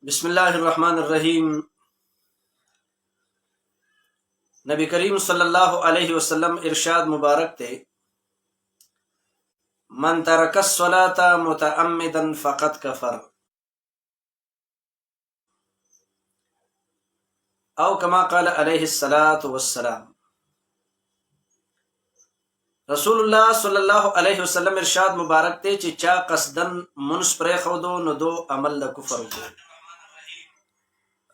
بسم الله الرحمن الرحیم. نبی کریم صلی اللہ علیہ وسلم ارشاد مبارک تے من ترک الصلاة متعمدا فقد کفر، او کما قال علیہ الصلاة والسلام. رسول اللہ صلی اللہ علیہ وسلم ارشاد مبارک تے چی چا قصدن منس پریخودو نو دو عمل دا کفر کو.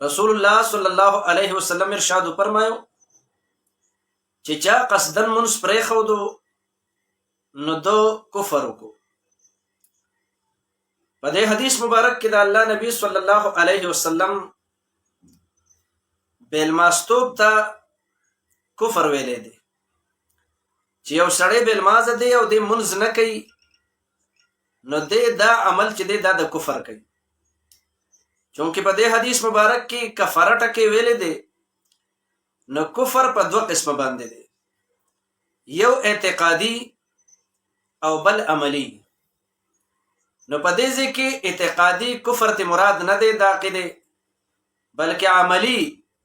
رسول اللہ صلی اللہ علیہ وسلم ارشاد فرمایو چې چا قصدن منس پریخودو نو دو کفر کو. په دې حدیث مبارک کې د الله نبی صلی الله علیه وسلم بیلماستوب ته کفر ویلې دی چې یو سړی بیلمازه دی او د منز نه کوي نو دا عمل چې دی دا د کفر کوي. چونکه په دې حدیث مبارک کې کفاره ټکي ویلې دی نو کفر په دوه قسمه باندې دی، یو اعتقادي او بل عملی. نو په دې ځکه اعتقادي کفر ته مراد نه دی د عقیده، بلکې عملی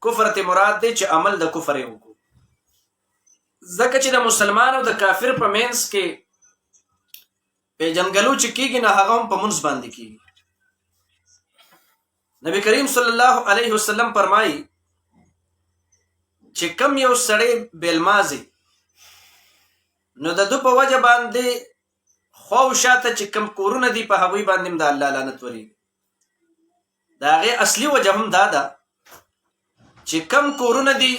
کفر ته مراد دی چې عمل د کفر یو کو. ځکه چې د مسلمان او د کافر په مینس کې پیژنګلو چې کیږي نه هغه هم په منځ باندې کیږي. نبی کریم صلی الله علیه وسلم فرمایي چې کم یو سړی بیلمازي نو د دو په وجه باندې خو شاته چې کم کورونه دي په هغوی باندې د الله لعنت ورېږي. د هغې اصلي وجه هم دا ده چې کم کورونه دي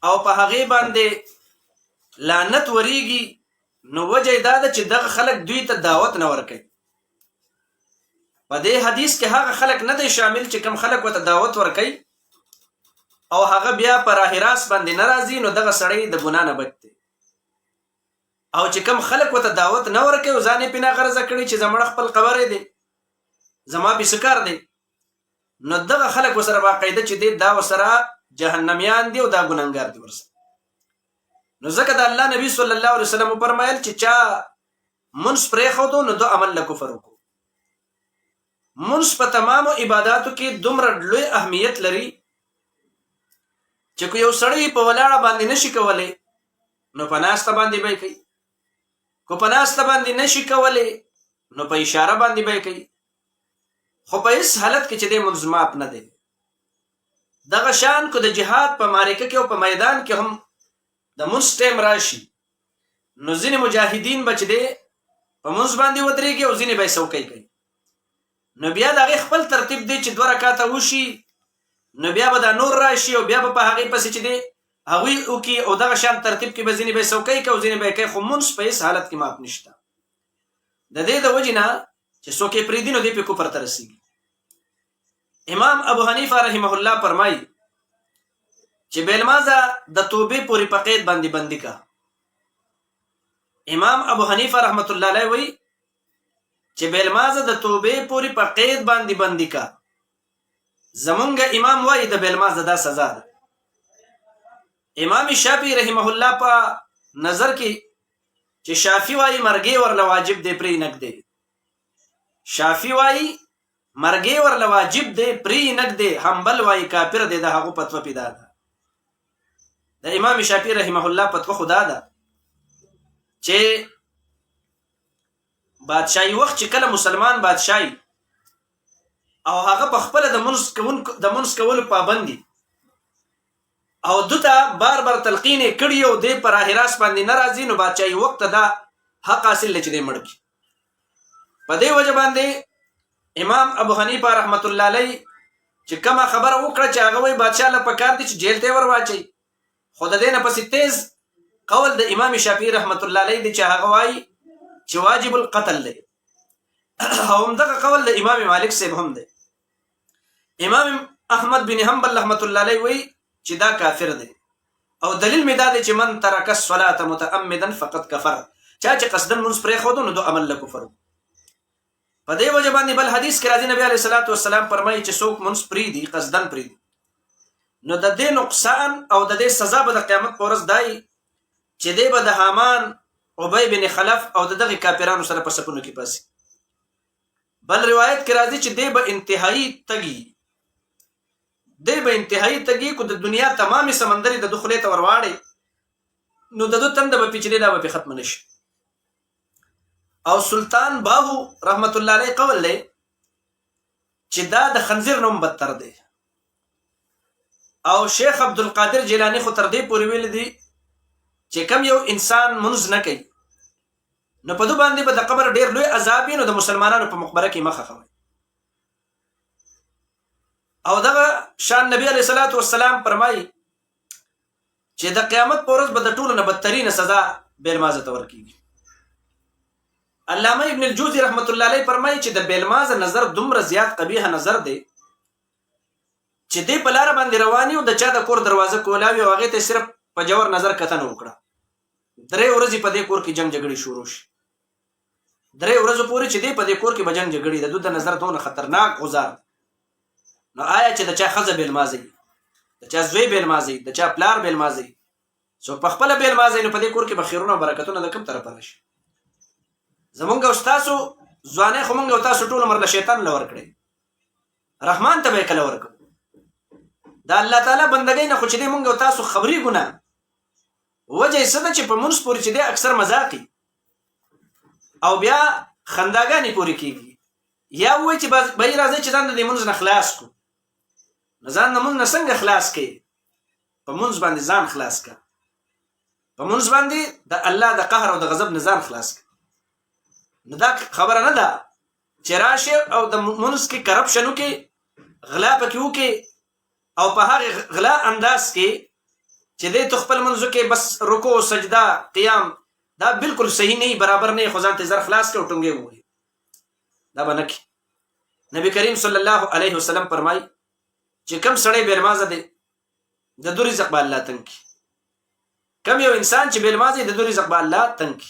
او په هغې باندې لعنت ورېږي نو وجه یې دا ده چې دغه خلک دوی ته دعوت نه ورکوي. په دې حدیث کې هغه خلک نه دی شامل چې کم خلک ورته دعوت ورکوي او هغه بیا په راه راست باندې نه راځي، نو دغه سړی د ګناه نه بچ دی. او چې کم خلک ورته دعوت نه ورکوي او ځان یې پې ناغرضه کړي چې زمړه خپل قبر دی زما پې څه کار دی، نو دغه خلک ورسره باقاعده چې دی دا ورسره جهنمیان دي او دا ګنهګار دي ورسره. نو ځکه د الله نبي صلی الله علیه وسلم وفرمایل چې چا منس پرېښودو نو دو عمل له کفر وکړو. منس په تمامو عباداتو کې دومره لوی اهمیت لري چې که یو سړی په ولاړه باندې نشي کولی نو په ناسته باندې به یې کوي، که په ناسته باندې نشي کولی نو په اشاره باندې به یې کوي، خو په هېڅ حالت کې چې دی منځ ماپ نه دی. دغه شان که د جهاد په معرکه کې او په میدان کې هم د منځ ټیم راشي نو ځینې مجاهدین به چې دی په منځ باندې ودرېږي او ځینې به یې څوکۍ کوي. نو بیا د هغې خپل ترتیب دی چې 2 رکعته وشي نو بیا به دا نور راشي او بیا به په هغې پسې چې دی هغوی وکړي او دغه شان ترتیب کې به ځینې به یې څوکۍ کوي او ځینې به یې کوي، خو منځ په هېڅ حالت کې ماپ نشته. د دې د وجې نه چې څوک یې پرېږدي نو دی پې کفر ته رسېږي. امام ابو حنیفه رحمه الله فرمایي چې بیلمازه د توبې پورې په قید باندې بندي کا. امام ابو حنیفه رحمت الله علیه وایي چې بیلمازه د توبې پورې په قید باندې بندي کا. زمونږ امام وایي د بیلمازه دا سزا ده. امام شافعي رحمه الله په نظر کې چې شافعي وایي مرګې ورله واجب دی پرې نږدې، شافعي وایي مرګې ورله واجب دی پرې نږدې، حنبل وایي کافر دی. د هغو فتوه پیدا ده. د امام شافعي رحمه الله فتوه خو دا ده چې بادشاهي وخت چې کله مسلمان بادشاهي او هغه په خپله د منځ کولو پابندي او دوته بار بار تلقین یې کړي او دی په راه راست باندې نه راځي نو بادشاهي وخت ته دا حق حاصل دی چې دی مړ کړي. په دې وجه باندې امام ابو حنیفه رحمت الله علیه چې کومه خبره وکړه چې هغه وایي بادشاه له پکار دي چې جیل ته یې ور واچوي، خو د دې نه پسې تیز قول د امام شافعي رحمت الله علیه دی چې هغه وایي چې واجب القتل دی. او همدغه قول د امام مالک صاحب هم دی. امام احمد بن حنبل رحمت الله علیه وایي چې دا کافر دی او دلیل می دا دی چې من ترک الصلاة متعمدا فقد کفر. چا چې قصدن منځ پرېښودو نو دو عمل له کفر. په دې وجه باندې بل حدیث کې راځي نبی علیه الصلاة والسلام فرمایي چې څوک منځ پرېږدي قصدن پرېږدي نو د دې نقصان او د دې سزا به د قیامت په ورځ دی چې دی به د حامان عبی بن خلف او دغه کافرانو سره په صفونو کې پاسي. بل روایت کې راځي چې دی به انتهایی تګي کو د دنیا تمامي سمندري د دخلې ته ورواړي نو د دوه تند به پیچلې دا به ختم نشي. او سلطان باهو رحمت الله علیه قول لې چې دا د خنزیر نوم بدتر دی. او شیخ عبدالقادر جیلانی خو تر دې پورې ویل دي چې کم یو انسان منځ نه کوي نو په دو باندې به د قبر ډیر لوی عذاب نو د مسلمانانو په مقبره کې مخه خوي. او دغه شان نبی علیہ الصلوۃ والسلام فرمایي چې د قیامت پر ورځ به د ټولو نه بدترین سزا بیلمازه تور کیږي. علامه ابن الجوزی رحمت الله علیه فرمایي چې د بیلمازه نظر دومره زیات قبیح نظر دی چې دې په لار باندې رواني او د چا د کور دروازه کولاوي او هغه ته صرف په جوور نظر کتنه وکړه 3 ورځې په دې کور کې جنگ جګړې شروع شي. 3 ورځې پورې چې دې په دې کور کې به جنگ جګړې د دوی د نظر دونه خطرناک غزار. نو آیا چې د چا خزه بیلمازي د چا زوی بیلمازي د چا پلار بیلمازي سو په خپل بیلمازي نو په دې کور کې به خیرونه او برکتونه د کوم طرف راشي. زمونږ استادو ځوانه خو مونږ او تاسو ټول عمر له شیطان لور کړی رحمان ته به کله ورکو دا الله تعالی بندګۍ نه خو چې مونږ او تاسو خبري ګنا وجه یې څه چې په مونږ پورې چې دی اکثر مذاقي او بیا خنداګانی پورې کیږي یا وای چې به راځي چې ځان د مونږ نه خلاص کو ځان د مونږ نه څنګه خلاص کې په مونږ باندې ځان خلاص کا په مونږ باندې د الله د قهر او د غضب نه ځان خلاص کا. نو دا خبره نه ده چې راشه او د مونږ کې کرپشن وکي غلا پکې وکي او په هغه غلا انداز کې چې دې خپل منځو کې بس رکوع سجده قیام دا بالکل صحیح نه برابر نه خدای ته زر خلاص کې ټنګي وي دا بنکي. نبی کریم صلی الله علیه وسلم فرمای چې کم سړی بیلمازه دی د دوی رزق به الله تنګي. کم یو انسان چې بیلمازه د دوی رزق به الله تنګي.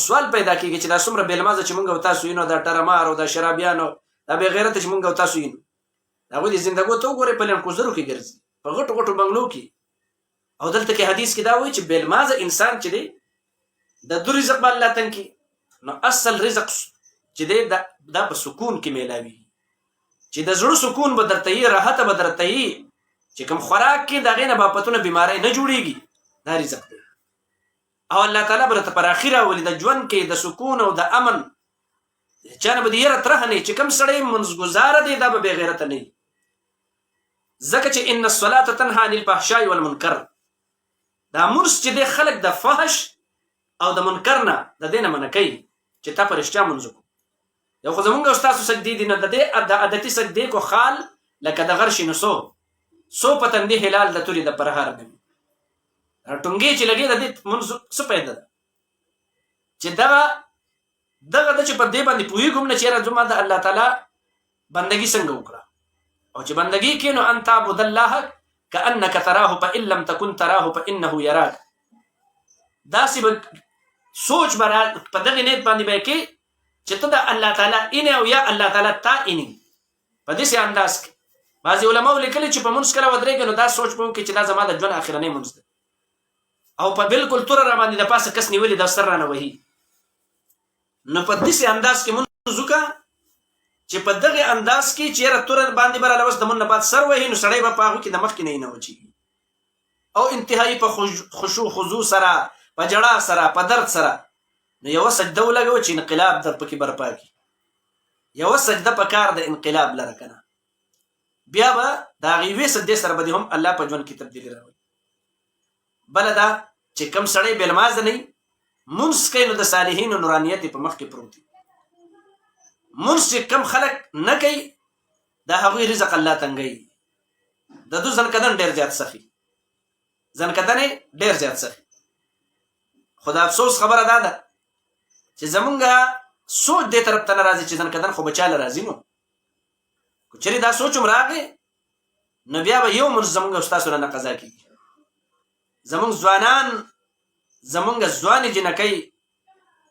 سوال پیدا کیږي چې دا څومره بیلمازه چې مونږ او تاسو یې نو دا ټرمار او دا شرابیانو دا به غیرت چې مونږ او تاسو یې هغه د ژوندګو ته وګوره په لن کوزرو کې ګرځي په غټو غټو بنگلو کې. او دلته کې حدیث کې دا وایي چې بیلمازه انسان چې دی د دوی رزق به الله تنګي. نو اصل رزق چې دی دا په سکون کې میلاوي چې د زړه سکون به درته یې راحت به درته یې چې کوم خوراک کې دغه نه باپتونه بیماری نه جوړيږي دا رزق دی. او الله تعالی برته پر اخره ولې د ژوند کې د سکون او د امن چانه به یې ترخه نه چې کوم سړی منځګزار دی دا به غیرت نه ځکه چې ان الصلاه تنها عن الفحشاء والمنکر دا مرس چې د خلق د فحش او د منکر نه د دینه منکې چې تا پرشتیا منځو یو خو زمونږ استادو سجدي دي نه د عادتي سجدي کو خال لکه د غرش نسو سو پتن دی هلال د توري د پرهار دی ټنګي چې لګي د دې منځو څه پیدا چې دغه د چې په دې باندې پوي کوم نه چې راځم د الله تعالی بندگی څنګه وکړه او چې بندگی کینو انت عبد الله كانك تراه فان لم تكن تراه فانه يراك دا سی سوچ برا په دغه نیت باندې به کې چې ته د الله تعالی ان او یا الله تعالی تا ان په دې انداز کې بعضي علماء لیکلي چې په منځ کړه ودرېږي نو دا سوچ پوم کې چې دا زما د ژوند اخرنی منځ ده او په بالکل تور را باندې د پاسه کس نیولې د سر نه وਹੀ نو په دې انداز کې منځ وکړه چې په دغه انداز کې چې را تور باندې بر لوس د مون بعد سر وਹੀ نو سړی په پاغو کې د مخ کې نه وچی او انتهایی په خشوع خضوع سره په جړه سره په درد سره نو یو سجده ولګو چې انقلاب در پکې برپا کی یو سجده په کار د انقلاب لره کنه بیا به دا غیوي سجده سره به هم الله په ژوند کې تبدیلی راوړي. بلدا چې کم سړی بیلماز نه منس کینو د صالحین نورانیت په مخ کې پروت منس کم خلق نه کوي دا هغه رزق الله تنګي د دو ځنکدن ډیر زیات سخی ځنکدن ډیر زیات سخی. خدا افسوس خبره ده چې زمونږه سوچ دې طرف ته ناراضي چې ځنکدن خو بچاله راځي نو کچري دا سوچم راغی نو بیا به یو من زمونږ استاد سره نه قضا کیږي زمونږ ځوانان زمونږ ځواني جنکۍ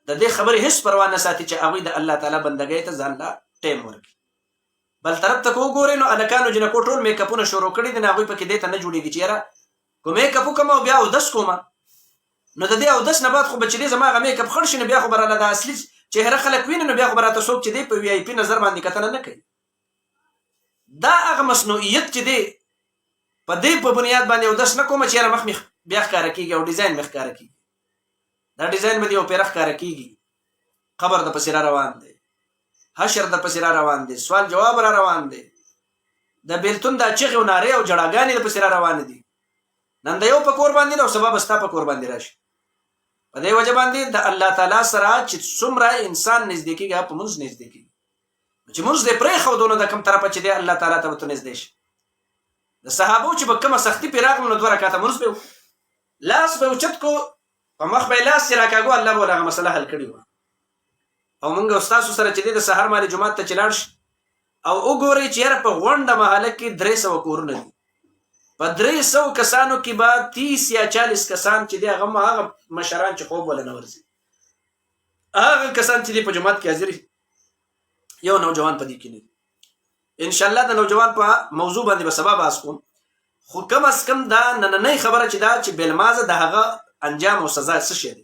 د دې خبرې هیڅ پروا نه ساتي چې هغه د الله تعالی بندګۍ ته ځان لا ټیم ورکړي. بل طرف ته وګورئ نو الکانو جنکو ټول میک اپونه شروع کړي دي نه هغه پکې دې ته نه جوړيږي چې یاره کوم میک اپ کوم او بیا او دس کوم نو د دې او دس نه بعد خو بچی زما غ میک اپ خرش نه بیا خو براله د اصلي چهره خلک ویني نو بیا خو به راته څوک چې دی په وی آی پي نظر باندې کتنه نه کوي. دا هغه مصنوعیت چې دی په دې په بنیاد باندې اودس نه کوم چې یاره مخ مې بیا ښکاره کېږي او ډیزاین مې ښکاره کېږي. دا ډیزاین به دې یو پیره ښکاره کېږي. قبر د پسې را روان دی، حشر د پسې را روان دی، سوال جواب را روان دی، د بیلتون دا چغې او نارې او جړاګانې د پسې را روانې دي. نن د یو په کور باندې او سبا به ستا په کور باندې راشي. په دې وجه باندې د الله تعالی سره چې څومره انسان نږدې کېږي هغه په مونځ نږدې کېږي. چې مونځ دې پرېښودو نو د کوم طرفه چې دی الله تعالی ته به ته نږدې شي. د صحابو چې به کومه سختي پرې راغله نو 2 رکعته مونځ به لاس به اوچت کو، په مخ به یې لاس چې راکاږو الله به هغه مسله حل کړې وه. او مونږ او ستاسو سره چې دی د سهار مالې جومات ته چې لاړ شي او وګورئ چې یاره په غونډه محله کې 300 کورونه دي. په 300 کسانو کې به 30 یا 40 کسان چې دی هغه مشران چې خوب ولا نه ورځي، هغه کسان چې دی په جومات کې حاضر یو نوجوان په دې کې نه. ان شاء الله د نوجوان په موضوع باندې به سبا بحث کوم، خو کم از کم دا نننۍ خبره چې دا چې بلمازه د هغه انجام او سزا څه شی دی،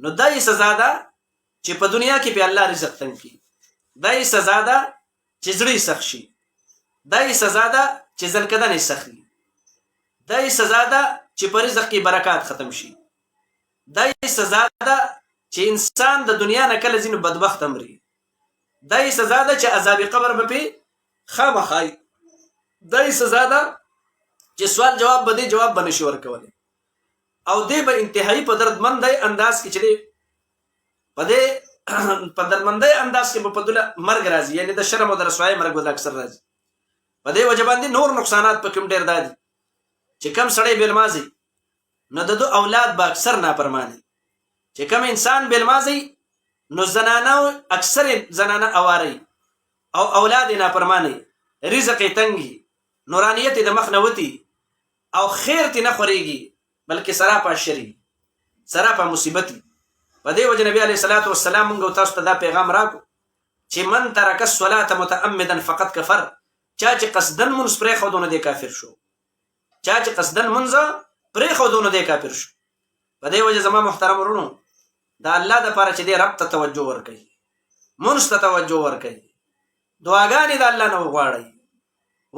نو دا یې سزا ده چې په دنیا کې په الله رزق تنګ کړي، دا یې سزا ده چې زړه یې سخت شي، دا یې سزا ده چې ځلکدن یې سخت وي، دا یې سزا ده چې په رزق کې برکات ختم شي، دا یې سزا ده چې انسان د دنیا نه کله ځینې بدبخت مري، دا یې سزا ده چې عذاب قبر به پې خامخای، دا یې سزا ده چې سوال جواب به دې جواب به نشي ورکولی، او دې به انتهایی په دردمندی انداز کې چې دی په دردمندی انداز کې به په دوله مرګ راځي، یعنې د شرم او د رسوایۍ مرګ به اکثر راځي. په دې وجه باندې نور نقصانات په کوم ډېر دا دي چې کم سړی بېلمازی نو د دو اولاد به اکثر نافرماني، چې کم انسان بېلمازی نو زنانه اکثر زنانه اواري او اولاد یې نافرماني، رزق یې تنګي، نورانیت یې د مخ نه وتي او خیر تې نه خورېږي بلکې سراپا شري سراپا مصیبتي. په دې وجه نبی علیه الصلاة والسلام موږ او تاسو ته دا پیغام راکړو چې من ترک الصلاة متعمدا فقط کفر. چا چې قصدن مونځ پرېښودو نو دی کافر شو، چا چې قصدن مونځ پرېښودو نو دی کافر شو. په دې وجه زما محترم ورونو د الله دپاره چې دی رب ته توجه ورکوي، مونځ ته توجه ورکوي، دعاګانې د الله نه وغواړئ،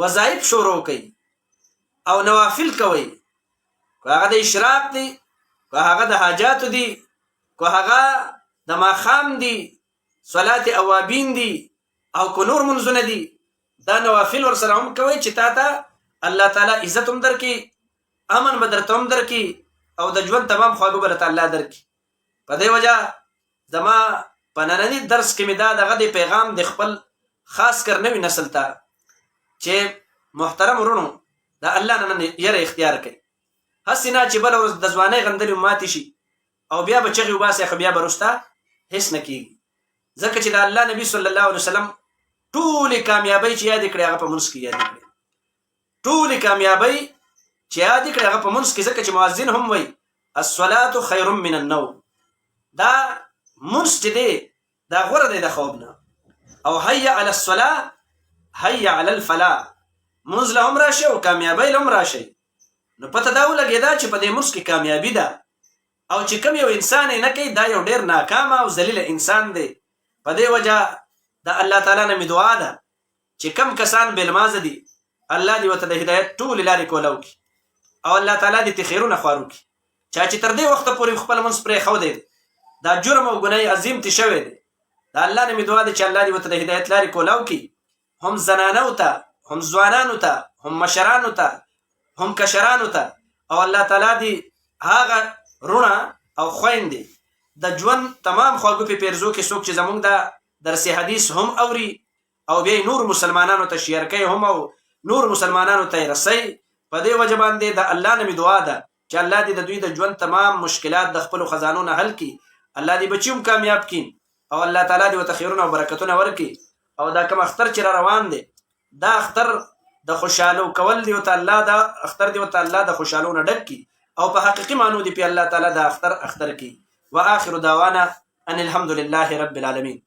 وظایف شروع کوئ او نوافل کوئ، که هغه د اشراق دی، که هغه د حاجاتو دی، که هغه د ماښام دی، صلات اوابین دی، او که نور منځونه دي، دا نوافل ورسره هم کوئ چې تا ته الله تعالی عزت هم درکړي، امن به درته هم درکړي او د ژوند تمام خواږه به درته الله درکړي. په دې وجه زما په ننني درس کې مې دا دغه د پیغام د خپل خاص کر نوي نسل ته چې محترم ورونو د الله نه یره اختیار کړئ. هسې نه چې بله ورځ د ځوانۍ غندلې ماتې شي او بیا به چغې وباسئ خو بیا به وروسته هېڅ نه کېږي، ځکه چې د الله نبي صلی الله علیه وسلم ټولې کامیابۍ چې یادې کړې هغه په منځ کې یادې کړې، ټولې کامیابۍ چې یادې کړې هغه په منځ کې، ځکه چې مؤذن هم وایي الصلاة خیر من النوم، دا منځ چې دی دا غوره دی د خوب نه، او حی علی الصلاة حی علی الفلاح، منځ له هم راشئ او کامیابۍ له هم راشئ. نو پته دا ولګېده چې په دې منځ کې کامیابي ده، او چې کوم یو انسان یې نه کوي دا یو ډېر ناکامه او ذلیله انسان دی. په دې وجه د الله تعالی نه مې دعا ده چې کم کسان بېلمازه دي الله دې ورته د هدایت ټولې لارې کوله وکړي او الله تعالی دې ترې خیرونه خوار وکړي. چا چې تر دې وخته پورې خپل منځ پرېښودی دی دا جرم او ګناه عظیم ترې شوی دی، د الله نه مې دعا ده چې الله دې ورته د هدایت لارې کوله وکړي، هم زنانو ته، هم ځوانانو ته، هم مشرانو ته، هم کشرانو ته، او الله تعالی دې هغه رونه او خویندې د ژوند تمام خواږه په پیرزو کې څوک چې زمونږ د درس حدیث هم اوري او بیا نور مسلمانانو ته شیر کوي هم او نور مسلمانانو ته یې رسوي. په دې وجه باندې د الله نه مې دعا ده چې الله دې د دوی د ژوند تمام مشکلات د خپلو خزانو نه حل کړي، الله دې بچي هم کامیاب کړي او الله تعالی دې ورته خیرونه او برکتونه ورکړي. او دا کوم اختر چې را روان دی دا اختر د خوشحالو کول دی ورته الله دا اختر دی ورته الله د خوشحالو نه ډک کړي او په حقیقي معنو دی په الله تعالی دا اختر کړي. واخر دعوانا ان الحمد لله رب العالمين.